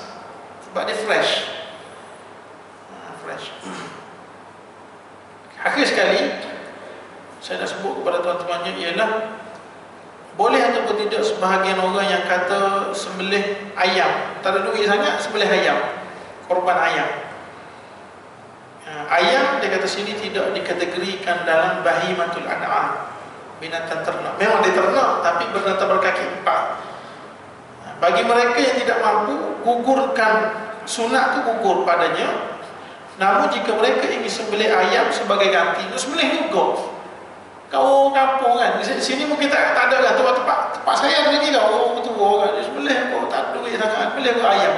sebab dia fresh. Akhir sekali saya nak sebut kepada tuan-tuannya ialah boleh ataupun tidak sebahagian orang yang kata sembelih ayam, tak ada duit sangat, sembelih ayam, korban ayam. Ayam dia kata sini tidak dikategorikan dalam bahimatul an'am, binatang ternak. Memang dia ternak, tapi binatang berkaki empat. Bagi mereka yang tidak mampu, gugurkan sunat tu gugur padanya. Namun jika mereka ingin sembelih ayam sebagai ganti, sembelih juga. Kau kampung kan, di sini mungkin tak ada lah tempat saya lagi lah, orang tua kan, sembelih kau tak ada duit sangat, sembelih kau ayam.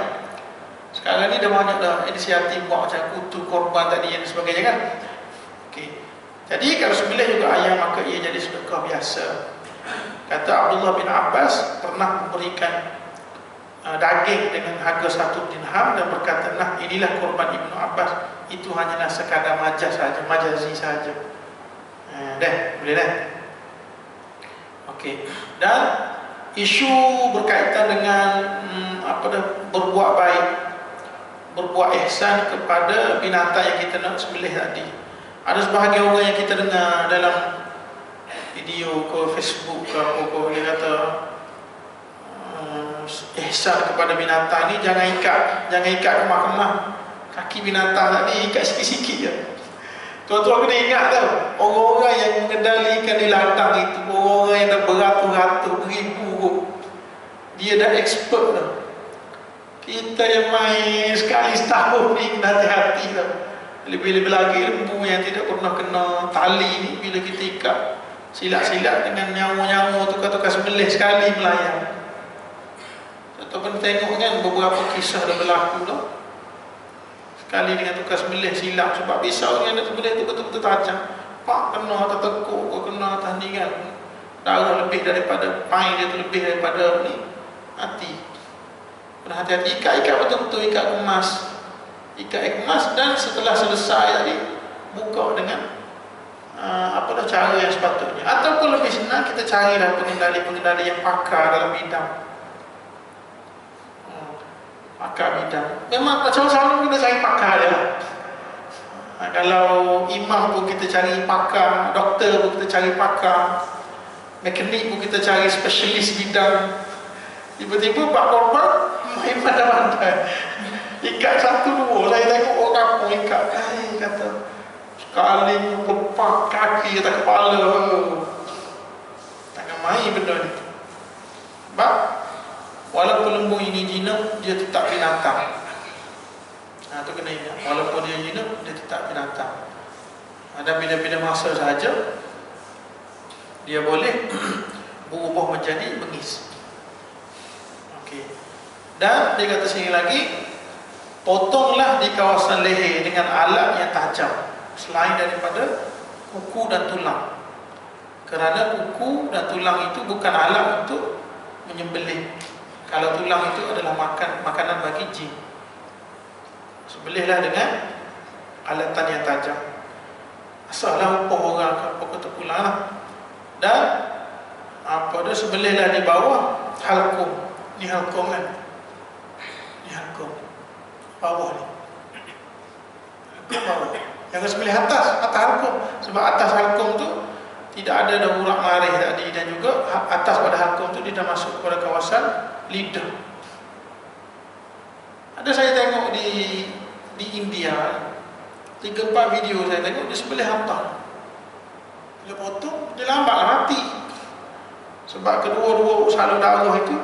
Sekarang ni dah banyak dah inisiatif buat macam kutu korban tadi dan sebagainya kan. Okey. Jadi kalau sembelih juga ayam, maka ia jadi sedekah biasa. Kata Abdullah bin Abbas pernah memberikan daging dengan harga 1 dirham dan berkata, nah inilah korban Ibnu Abbas, itu hanyalah sekadar majaz saja, majazi saja. Dah, boleh dah. Okey. Dan isu berkaitan dengan berbuat baik, berbuat ihsan kepada binatang yang kita nak sembelih tadi. Ada sebahagian orang yang kita dengar dalam video ke Facebook ke apa ke, dia kata ihsan kepada binatang ni jangan ikat kemah-kemah kaki binatang tadi, ikat sikit-sikit je. Tuan-tuan kena ingat tau, orang-orang yang mengendalikan di ladang itu, orang-orang yang dah beratus-ratus ribu, dia dah expert tau. Kita yang main sekali setahun ni kena hati-hati tau. Lebih-lebih lagi lembu yang tidak pernah kena tali ni, bila kita ikat silap-silap dengan nyawa-nyawa tukar-tukar sembelih sekali melayang. Ataupun tengok kan beberapa kisah dah berlaku tau. Sekali dengan tukar sembelih silap, sebab pisau yang nak sembelih tu betul-betul tajam. Pak kena atas tekuk, kena atas ni kan, darah lebih daripada pain dia tu, lebih daripada ni hati. Kena hati-hati, ikat betul-betul, ikat kemas, dan setelah selesai tadi buka dengan cara yang sepatutnya. Ataupun lebih senang, kita carilah pengendali-pengendali yang pakar dalam bidang. Pakar bidang. Memang macam selalu kita cari pakar dia lah. Kalau imam pun kita cari pakar, doktor pun kita cari pakar, mekanik pun kita cari spesialis bidang. Tiba-tiba Pak Korban main pandai-pandai, ikat 1-2. Saya tengok orang kampung ikat, kata sekali lepak kaki atas kepala. Takkan main benda ni. Sebab walaupun lembu ini jinak, dia tetap binatang. Itu kena ingat, walaupun dia jinak, dia tetap binatang. Dan bila-bila masa sahaja dia boleh berubah menjadi bengis. Okey. Dan dia kata sini lagi, potonglah di kawasan leher dengan alat yang tajam selain daripada kuku dan tulang. Kerana kuku dan tulang itu bukan alat untuk menyembelih. Kalau tulang itu adalah makanan bagi jin, sembelihlah dengan alatan yang tajam. Asallah upah orang ke apa kata pulang lah. Dan sembelihlah di bawah halkum. Ni halkum kan, ni halkum bawah ni, halkum bawah. Jangan sembelih atas halkum, sebab atas halkum tu tidak ada dah urat marih tadi, dan juga atas pada halkum tu dia dah masuk kepada kawasan lidah. Ada saya tengok di India, 3-4 video saya tengok, dia sembelih atas. Dia potong, dia lambatlah mati. Sebab kedua-dua salur darah itu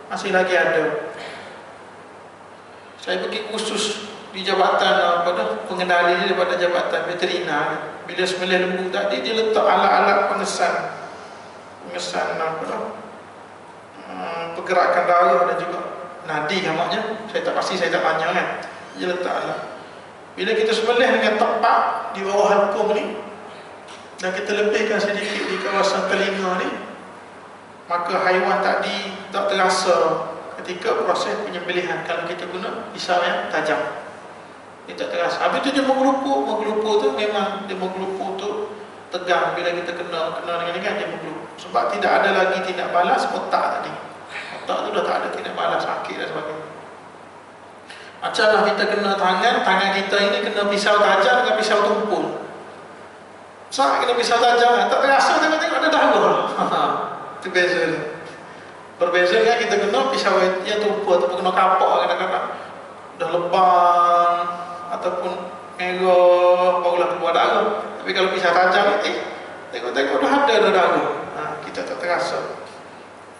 masih lagi ada. Saya pergi kursus di jabatan pengendali daripada jabatan veterina. Bila sembelih lembu tadi, dia letak alat-alat pengesan pengesan apa dah, pergerakan darah dan juga nadi maknanya. Saya tak pasti, saya tak tanya kan. Dia letaklah. Bila kita sembelih dengan tepat di bawah halkum ni, dan kita lebihkan sedikit di kawasan telinga ni, maka haiwan tadi tak terasa ketika proses penyembelihan. Kalau kita guna pisau yang tajam, dia tak terasa. Habis tu dia menggelupur tu memang dia menggelupur tu tegang. Bila kita kena dengan ni kan, dia menggelupur. Sebab tidak ada lagi tindak balas otak tadi. Otak tu dah tak ada tindak balas, sakit dan sebagainya. Macamlah kita kena tangan kita ini kena pisau tajam dengan pisau tumpul. Kena pisau tajam, tak terasa, tengok-tengok ada darah. Itu beza dia. Berbeza kan kita kena pisau yang tumpul ataupun kena kapak kadang-kadang dah lebam ataupun merah barulah keluar darah. Tapi kalau pisau tajam tengok-tengok dah ada darah. Kita tak terasa.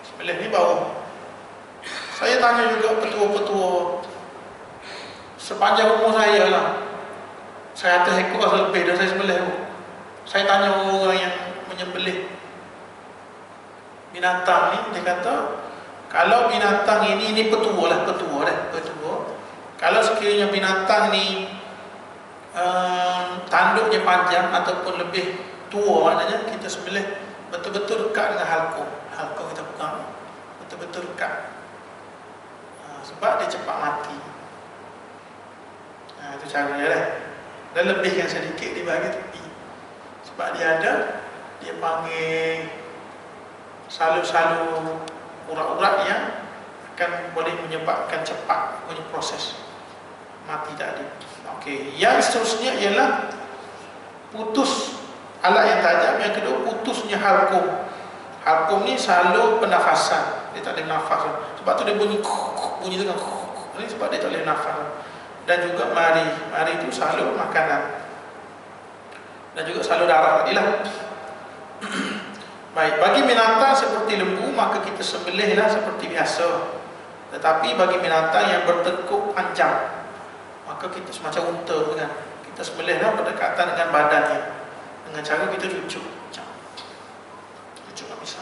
Sembelih ni bawah. Saya tanya juga petua-petua sepanjang umur saya lah. Saya 100 ekor atau lebih dah saya sembelih. Saya tanya orang yang menyembelih binatang ni, dia kata kalau binatang ini petua lah, petua. Kalau sekiranya binatang ni tanduknya panjang ataupun lebih tua, maknanya kita sembelih betul-betul dekat dengan halkum kita pegang betul-betul dekat. Sebab dia cepat mati. Itu cara dia lah. Dan lebihkan sedikit di bahagian tepi. Sebab dia panggil salur-salur urat-urat yang akan boleh menyebabkan cepat punya proses mati tadi. Okey, yang seterusnya ialah putus alat yang tajam. Yang kedua, putusnya halkum. Halkum ni salur pernafasan. Dia tak boleh nafas. Sebab tu dia bunyi tu kan. Ini sebab dia tak boleh nafas. Dan juga mari itu salur makanan. Dan juga salur darah tadi lah. Baik, bagi binatang seperti lembu maka kita sembelihlah seperti biasa. Tetapi bagi binatang yang bertekuk panjang, maka kita semacam unta kan, kita sembelihlah berdekatan dengan badannya dengan cara kita cucuk habis.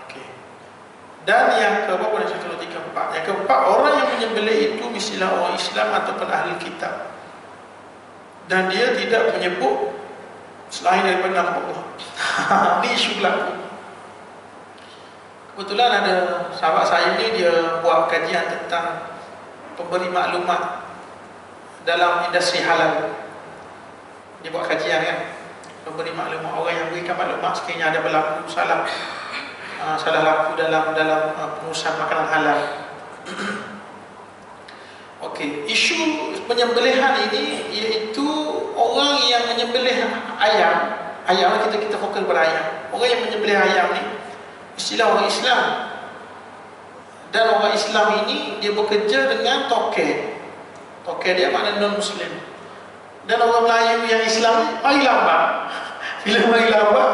Okey. Dan yang keempat, yang keempat, orang yang menyembelih itu mestilah orang Islam ataupun ahli kitab, dan dia tidak menyebut selain daripada nama Allah. Ini isu berlaku. Kebetulan ada sahabat saya ni, dia buat kajian tentang pemberi maklumat dalam industri halal. Dia buat kajian kan, pemberi maklumat, orang yang berikan maklumat sekiranya ada berlaku salah laku dalam pengurusan makanan halal. Okey, isu penyembelihan ini iaitu orang yang menyembelih ayam kita fokus pada ayam. Orang yang menyembelih ayam ni istilah orang Islam, dan orang Islam ini dia bekerja dengan toke dia maknanya non Muslim. Dan orang Melayu yang Islam mari lambat. Bila mari lambat,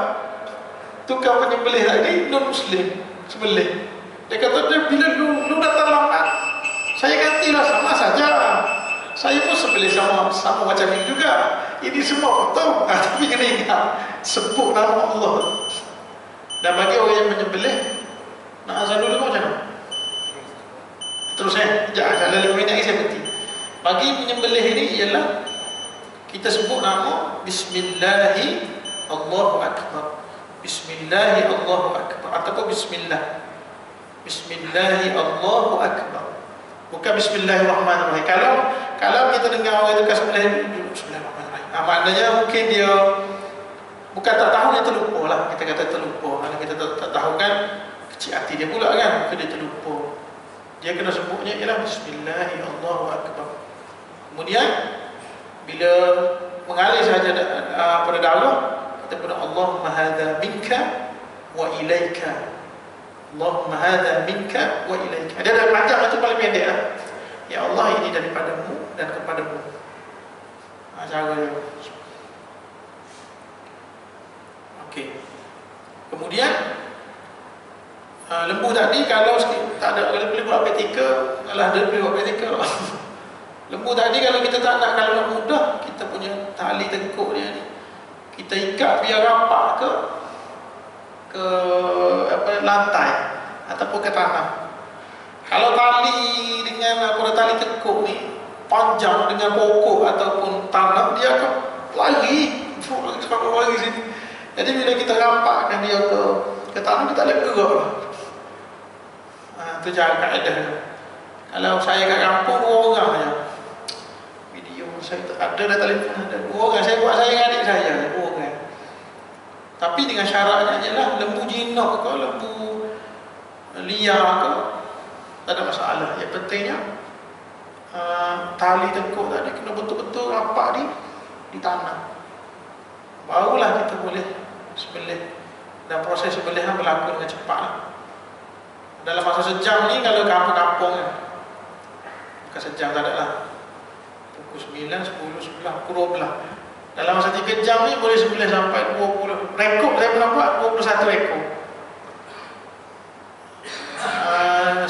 tukar penyembelih tadi non Muslim sembelih. Dia kata dia bila lu datang lambat, saya gantilah, sama saja. Saya pun sembelih sama macam ini juga. Ini semua potong, tapi kena ingat sebut nama Allah. Dan bagi orang yang menyembelih, nak azan dulu macam mana? Terus jangan dalam 5 minit lagi saya berhenti. Bagi menyembelih ini ialah kita sebut nama Bismillahi Allahu Akbar, Bismillahi Allahu Akbar, ataupun Bismillah, Bismillahi Allahu Akbar. Bukan Bismillahirrahmanirrahim. Kalau kita dengar orang itu Bismillahirrahmanirrahim, maknanya mungkin dia bukan tak tahu, dia terlupa lah. Kita kata terlupa. Kalau kita tak tahu kan, kecil hati dia pula kan, dia terlupa. Dia kena sebutnya ialah Bismillahirrahmanirrahim, Allahu Akbar. Kemudian bila mengalir sahaja pada darah, kita pun Allahumma hadza minka wa ilaika, Allahumma hadza minka wa ilaika. Dia dah panjang, itu paling pendek lah. Ya Allah, ini daripadamu dan kepadamu. Cara dia. Okey. Kemudian lembu tadi, kalau tak ada, kalau boleh buat praktikal, kalau ada boleh buat praktikal. Lembu tadi kalau kita tak nak, kalau nak mudah, kita punya tali tengkuk dia ni, kita ikat biar rapat ke lantai ataupun ke tanah. Kalau tali dengan tali tekuk ni panjang dengan pokok ataupun tanah, dia akan lari sini. Jadi bila kita rapatkan dia ke tanah, dia tak boleh gerak lah. Itu cara kaedah. Kalau saya kat kampung 2 orang saja. Video saya ada dah telefon, ada 2 orang. Saya buat saya dengan adik saya 2 orang. Tapi dengan syaratnya je lah, lembu jinak ke, lembu liar ke, tak ada masalah. Yang pentingnya tali tekuk tadi kena betul-betul rapat di tanah. Barulah kita boleh sembelih. Dan proses sembelihan berlaku dengan cepat. Dalam masa sejam ni, kalau kampung-kampung bukan sejam, tak ada lah, pukul 9, 10, 11, pukul 12. Dalam masa 3 jam ni boleh sembelih sampai 20. Rekod saya pernah buat 21 ekor.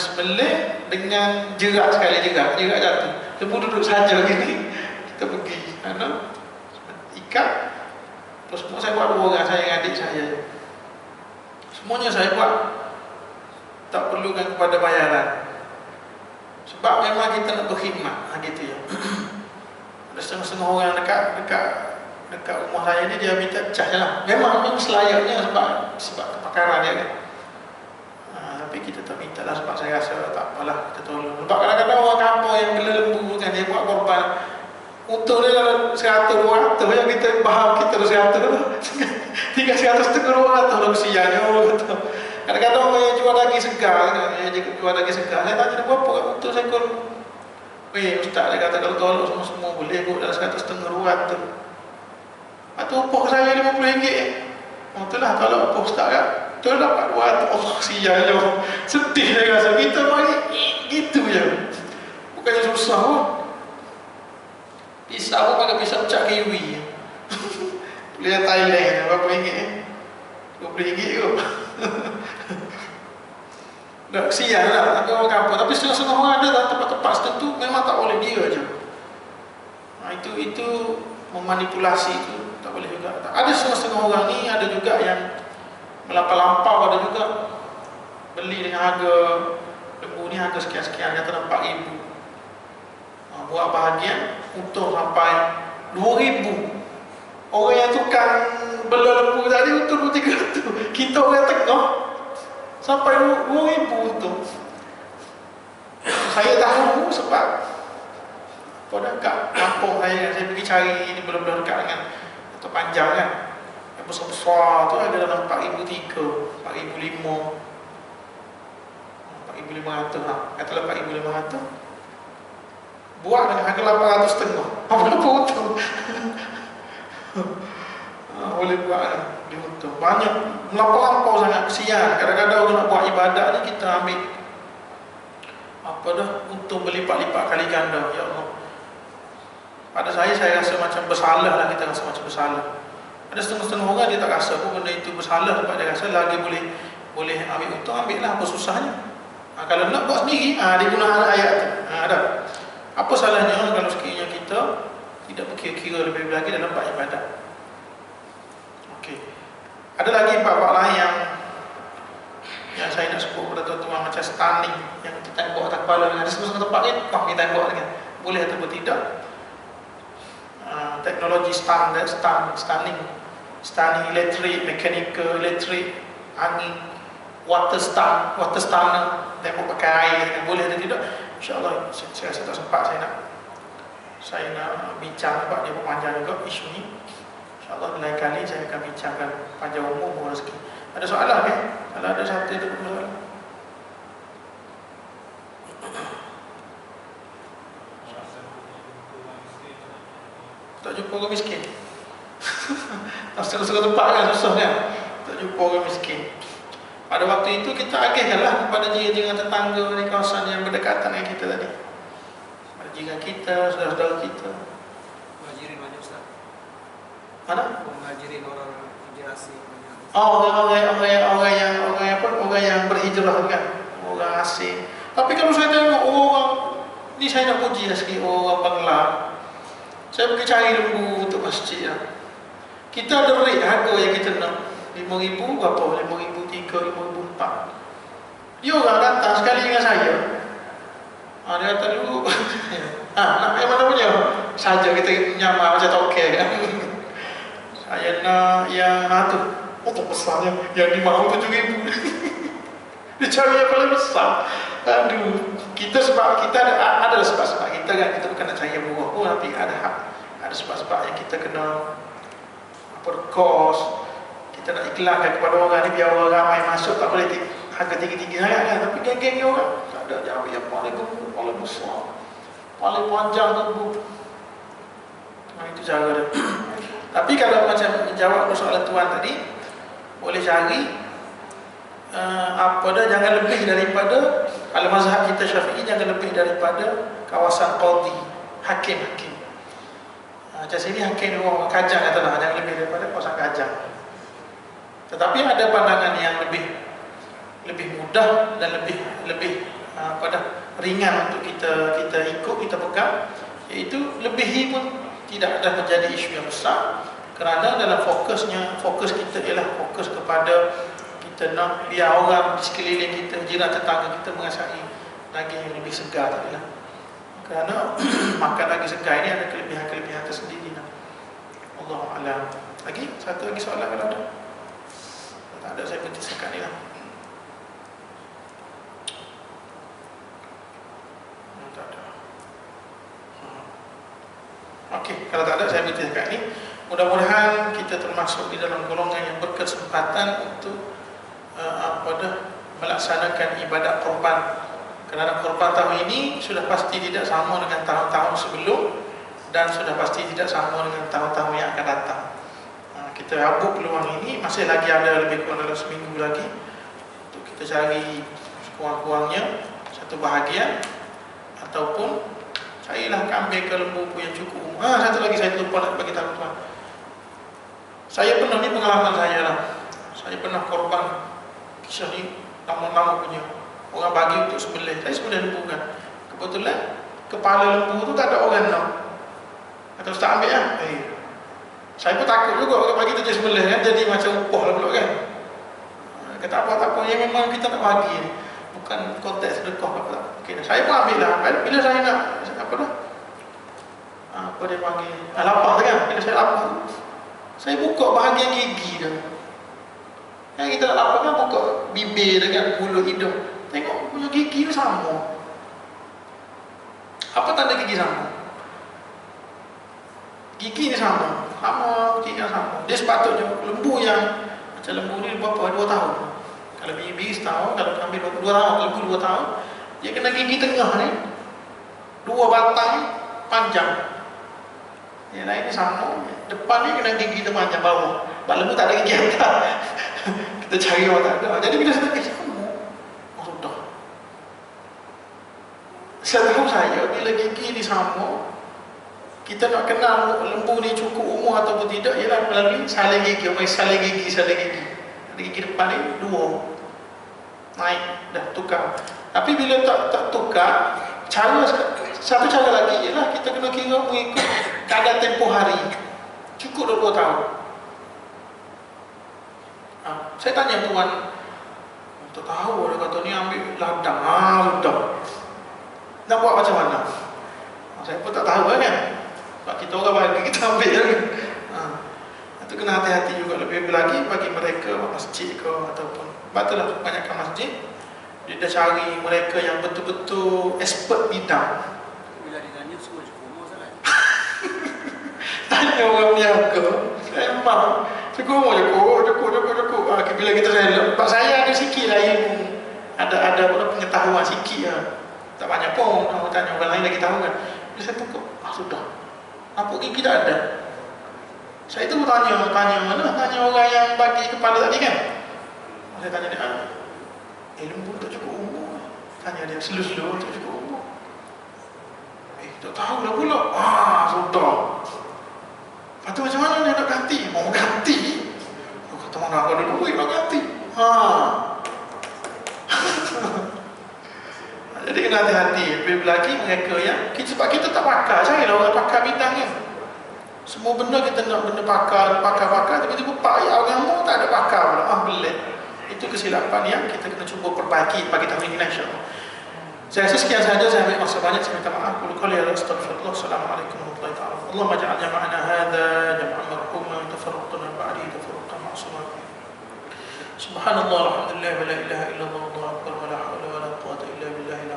Sembelih dengan jerat sekali, jerat jatuh. Lembu duduk saja gini, kita pergi ikat. Terus semua saya buat 2 orang, saya dengan adik saya. Semuanya saya buat, tak perlukan kepada bayaran. Sebab memang kita nak berkhidmat, gitu ya. Ada setengah-setengah orang dekat rumah saya ni, dia minta cas je lah. Memang selayaknya sebab kepakaran dia kan. Tapi kita tak minta lah, sebab saya rasa tak apalah, kita tolong. Sebab kadang-kadang orang kampung yang bela lembu kan, dia buat korban. Untuk dia kalau 100-200 yang kita faham, kita dah 100 tu. Tinggal 100-200 dah kesiannya. Kadang-kadang orang yang jual daging segar kan, jual daging segar, saya tanya dia berapa kan untuk seekor. Ustaz dia kata kalau tolong semua boleh kot dalam 100-200. Lepas tu upah saya RM50. Itulah kalau upah ustaz kan, tu dapat 200. Oh kesian je. Sedih dia rasa, kita bagi gitu je. Bukannya susah pun. Pisau pun pakai pisau cak kiwi. Lihat Thailand berapa ringgit RM20 kot. Dah kesian lah, tapi orang kampung. Tapi setengah-setengah orang ada tempat-tempat tertentu memang tak boleh dia je. Itu memanipulasi, itu tak boleh juga. Ada setengah-setengah orang ni, ada juga yang melampau-lampau, ada juga beli dengan harga lembu ni harga sekian-sekian, kata RM4,000. Buat bahagian untung sampai RM2,000. Orang yang tukang bela lembu tadi untung RM300. Kita orang tengah sampai RM2,000 untung. Saya tahu sebab pada kat kampung saya pergi cari ini belum dekat dengan atau panjang kan. Yang besar-besar tu ada dalam RM4,300, RM4,500, RM4,500 lah. Katalah RM4,500. Buat dengan harga RM800.5. Berapa untung? Boleh buat lah, dia untung. Banyak, melampau-lampau sangat, kesian. Kadang-kadang orang nak buat ibadat ni, kita ambil untung berlipat-lipat kali ganda. Ya Allah. Pada saya rasa macam bersalah lah, kita rasa macam bersalah. Ada setengah-setengah orang dia tak rasa pun benda itu bersalah, sebab dia rasa lagi boleh ambil untung, ambil lah, apa susahnya. Kalau nak buat sendiri, dia guna ayat tu. Ada. Apa salahnya kalau sekiranya kita tidak berkira-kira lebih lagi dalam bab ibadat. Okey. Ada lagi bab-bab lain yang saya nak sebut kepada tuan-tuan, macam stunning, yang kita tembok atas kepala dengan semua tempat ni, kita tembok dengan boleh atau tidak. Teknologi stunning, elektrik, mechanical, elektrik, angin, water stunner, tembok pakai air, boleh atau tidak? InsyaAllah, saya rasa tak sempat saya nak bincang sebab dia panjang juga isu ni. InsyaAllah lain kali saya akan bincangkan panjang umur rezeki. Ada soalan kan? Kalau ada satu itu pun soalan. Tak jumpa orang miskin. Tak setengah-setengah tempat kan, susah kan? Tak jumpa orang miskin. Pada waktu itu kita agihkanlah kepada jiran-jiran tetangga di kawasan yang berdekatan dengan kita tadi. Jiran kita, saudara-saudara kita. Muhajirin banyak Ustaz. Mana? Muhajirin orang hijrasi. Orang yang berhijrah kan, orang asing. Tapi kalau saya tengok orang ni, saya nak puji lah sikit orang Bangla. Saya pergi cari lembu untuk masjid lah. Kita ada rate harga yang kita nak. 5,000 berapa? 5,003, 5,004. Dia orang datang sekali dengan saya. Dia kata dulu, nak yang mana punya? Saja kita nyamar macam toke kan. Saya nak yang tu. Tak besarnya, yang di mahu 7,000. Dia cari yang paling besar. Aduh, kita sebab kita ada sebab-sebab kita kan, kita bukan nak cari yang murah pun, tapi ada sebab-sebab yang kita kena kos. Kita nak iklankan kepada orang ni biar orang ramai masuk, tak boleh harga tinggi-tinggi sangat kan. Tapi geng-geng ni orang tak ada jauh yang paling gemuk, paling besar, paling panjang tubuh. Itu cara dia. Tapi kalau macam menjawab soalan tuan tadi, boleh cari apa dah, jangan lebih daripada, kalau mazhab kita Syafi'i jangan lebih daripada kawasan qadhi, hakim-hakim. Macam sini hakim orang Kajang katalah, jangan lebih daripada kawasan Kajang. Tetapi ada pandangan yang lebih mudah dan lebih ringan untuk kita ikut, kita pegang, iaitu lebihi pun tidak ada menjadi isu yang besar, kerana dalam fokus kita ialah fokus kepada kita nak biar orang di sekeliling kita, jiran tetangga kita merasai daging yang lebih segar tadi lah. Kerana makan daging segar ini ada kelebihan-kelebihan tersendiri. Allahu a'lam. Lagi satu lagi soalan kalau ada? Tak ada, saya berhenti sekat ni lah. Tak ada. Okey, kalau tak ada saya berhenti sekat ni. Mudah-mudahan kita termasuk di dalam golongan yang berkesempatan untuk melaksanakan ibadat korban. Kerana korban tahun ini sudah pasti tidak sama dengan tahun-tahun sebelum, dan sudah pasti tidak sama dengan tahun-tahun yang akan datang. Kita habuk peluang ini, masih lagi ada lebih kurang dalam seminggu lagi untuk kita cari sekurang-kurangnya satu bahagian, ataupun carilah kambing ke lembu yang cukup umur. Satu lagi saya lupa nak bagi tahu tuan. Saya pernah, ni pengalaman saya lah, saya pernah korban kisah ni lama-lama punya. Orang bagi untuk sembelih, saya sembelih lembu kan. Kebetulan kepala lembu tu tak ada orang nak. Kata ustaz ambil lah. Saya pun takut juga orang bagi tu je sembelih kan, jadi macam upah lah pula kan. Kata apa-apa yang memang kita nak bagi ni, bukan konteks sedekah apa-apa. Okay, saya pun ambil lah. Bila saya nak apa dia panggil, lapar kan. Bila saya lapar, saya buka bahagian gigi dia. Yang kita nak lapar kan, buka bibir dia kan, mulut, hidung. Tengok punya gigi dia sama. Apa tanda gigi sama? Gigi ni sama, gigi yang sama. Dia sepatutnya lembu yang macam lembu ni berapa? 2 tahun. Kalau bibi setahun, kalau ambil 2 tahun, lembu 2 tahun, dia kena gigi tengah ni 2 batang panjang. Yang lain ni sama. Depan ni kena gigi terpanjang bawah. Sebab lembu tak ada gigi atas. Kita cari orang tak ada. Jadi bila saya gigi sama, sudah. Setahu saya, bila gigi ni sama, kita nak kenal lembu ni cukup umur ataupun tidak ialah melalui saling gigi. Saling gigi. Ada gigi depan ni 2 naik, dah tukar. Tapi bila tak tukar, satu cara lagi ialah kita kena kira mengikut kadar tempoh hari. Cukup 20 tahun. Saya tanya tuan, tak tahu, dia kata ni ambil ladang. Sudah. Nak buat macam mana? Saya pun tak tahu kan. Sebab kita orang bagi, kita ambil je kan. Itu kena hati-hati juga. Lebih lagi bagi mereka masjid ke ataupun, itulah kebanyakan masjid, dia dah cari mereka yang betul-betul expert bidang. Bila ditanya semua cukup umur sangat. Tanya orang niaga, saya memang cukup umur, cukup. Bila kita selok, sebab saya ada sikit lah ilmu, ada pengetahuan sikit lah. Tak banyak pun, orang tanya orang lain lagi tahu kan. Bila saya pukul, sudah. Apa gigi tak ada? Saya tu tanya mana? Tanya orang yang bagi kepala tadi kan. Saya tanya dia, lembu tak cukup umur. Tanya dia, slow-slow tak cukup umur. Tak tahu lah pula. Sudah. Lepas tu macam mana dia nak ganti? Mau ganti? Dia kata mana aku ada duit nak ganti. Jadi kena hati-hati. Lebih lagi mereka yang sebab kita tak pakar, carilah orang pakar bidang kan. Semua benda kita nak benda pakar, tiba-tiba pak agama tak ada pakar pula. Pelik. Itu kesilapan yang kita kena cuba perbaiki bagi tahun ini, insya-Allah. Saya rasa sekian sahaja, saya ambil masa banyak, saya minta maaf. Qul qawli hadza astaghfirullah. Assalamualaikum warahmatullahi wabarakatuh. Allahumma ja'al jama'ana hadza jam'an marhuma, tafarraqna ba'di tafarraqan ma'suma. Subhanallah, alhamdulillah, wa la ilaha illallah, wallahu akbar, wa la hawla wa la quwwata illa billahil